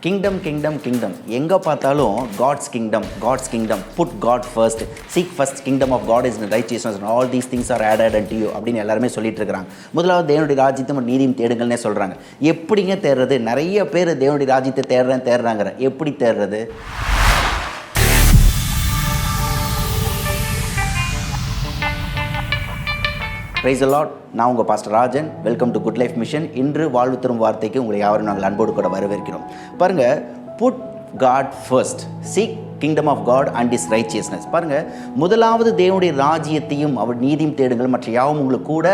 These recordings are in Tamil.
கிங்டம் கிங்டம் கிங்டம் எங்கே பார்த்தாலும் God's kingdom put God first, seek first kingdom of God is righteousness, all these things are added and you அப்படின்னு எல்லாருமே சொல்லிட்டு இருக்கிறாங்க. முதலாவது தேவனுடைய ராஜ்யத்தை நீதியும் தேடுங்கள்னே சொல்கிறாங்க. எப்படிங்க தேடுறது? நிறைய பேர் தேவனுடைய ராஜ்யத்தை தேடுறாங்க. எப்படி தேடுறது? Praise the Lord. நான் உங்கள் pastor Rajan. Welcome to good life mission. இன்று வாழ்வு தரும் வார்த்தைக்கு உங்களை யாவரும் நாங்கள் அன்போடு கூட வரவேற்கிறோம். பாருங்கள், put God first, seek kingdom of God and is righteousness. பாருங்கள், முதலாவது தேவனுடைய ராஜ்யத்தையும் அவர் நீதியும் தேடுங்கள், மற்ற யாவும் உங்களுக்கு கூட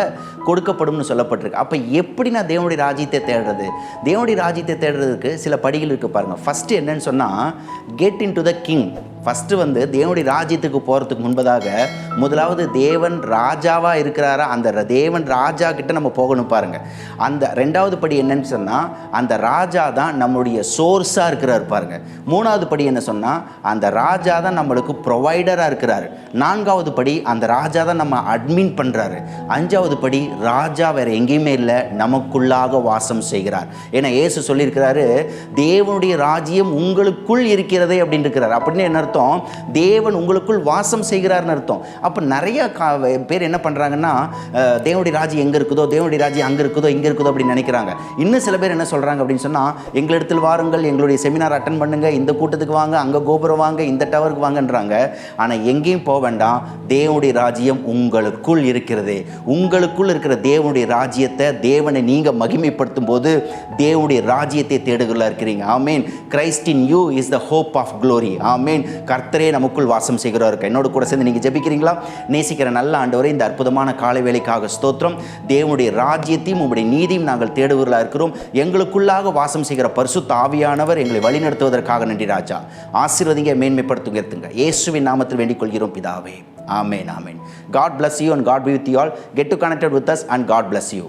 கொடுக்கப்படும்னு சொல்லப்பட்டிருக்கு. அப்போ எப்படி நான் தேவனுடைய ராஜ்யத்தை தேடுறது? தேவனுடைய ராஜ்யத்தை தேடுறதுக்கு சில படிகள் இருக்குது பாருங்கள். ஃபஸ்ட்டு என்னன்னு சொன்னால், get in to the king. First தேவனுடைய ராஜ்யத்துக்கு போகிறதுக்கு முன்பதாக முதலாவது தேவன் ராஜாவாக இருக்கிறாரா, அந்த தேவன் ராஜா கிட்ட நம்ம போகணும் பாருங்கள். அந்த ரெண்டாவது படி என்னன்னு சொன்னால், அந்த ராஜா தான் நம்மளுடைய சோர்ஸாக இருக்கிறார் பாருங்கள். மூணாவது படி என்ன சொன்னால், அந்த ராஜா தான் நம்மளுக்கு ப்ரொவைடராக இருக்கிறாரு. நான்காவது படி, அந்த ராஜா தான் நம்ம அட்மின் பண்ணுறாரு. அஞ்சாவது படி, ராஜா வேறு எங்கேயுமே இல்லை, நமக்குள்ளாக வாசம் செய்கிறார். ஏன்னா இயேசு சொல்லியிருக்கிறாரு, தேவனுடைய ராஜ்யம் உங்களுக்குள் இருக்கிறதே அப்படின்னு இருக்கிறார். அப்படின்னு என்ன அர்த்தம்? தேவன் உங்களுக்குள் வாசம் செய்கிறார்னு அர்த்தம். அப்போ நிறைய பேர் என்ன பண்ணுறாங்கன்னா, தேவனுடைய ராஜ்யம் எங்கே இருக்குதோ, தேவனுடைய ராஜ்யம் அங்கே இருக்குதோ, இங்கே இருக்குதோ அப்படின்னு நினைக்கிறாங்க. இன்னும் சில பேர் என்ன சொல்கிறாங்க அப்படின்னு சொன்னால், எங்களிடத்தில் வாருங்கள், எங்களுடைய செமினார் அட்டன் பண்ணுங்கள், இந்த கூட்டத்துக்கு வாங்க, அங்கே கோபுரம் வாங்க, இந்த டவருக்கு வாங்கன்றாங்க. ஆனால் எங்கேயும் போக வேண்டாம், தேவனுடைய ராஜ்யம் உங்களுக்குள் இருக்கிறது. உங்களுக்குள் இருக்கிற தேவனுடைய ராஜ்யத்தை, தேவனை நீங்கள் மகிமைப்படுத்தும் போது தேவனுடைய ராஜ்யத்தை தேடுகிறதா இருக்கிறீங்க. ஆமேன். Christ in you is the hope of glory. ஆமேன். கர்த்தரே நமக்குள் வாசம் செய்கிறவர். என்னோட கூட சேர்ந்து நீங்கள் ஜெபிக்கிறீங்களா? நேசிக்கிற நல்ல ஆண்டவரே, இந்த அற்புதமான காலை வேளைக்காக ஸ்தோத்திரம். தேவனுடைய ராஜ்யத்தையும் உங்களுடைய நீதியும் நாங்கள் தேடுவர்களாக இருக்கிறோம். எங்களுக்குள்ளாக வாசம் செய்கிற பரிசுத்த ஆவியானவர் எங்களை வழிநடத்துவதற்காக நன்றி ராஜா. ஆசீர்வதிங்க, மேன்மைப்படுத்துங்க, எடுத்துங்க. இயேசுவின் நாமத்தில் வேண்டிக் கொள்கிறோம் பிதாவே. ஆமேன், ஆமேன். God bless you and God be with you all. Get to connected with us and God bless you.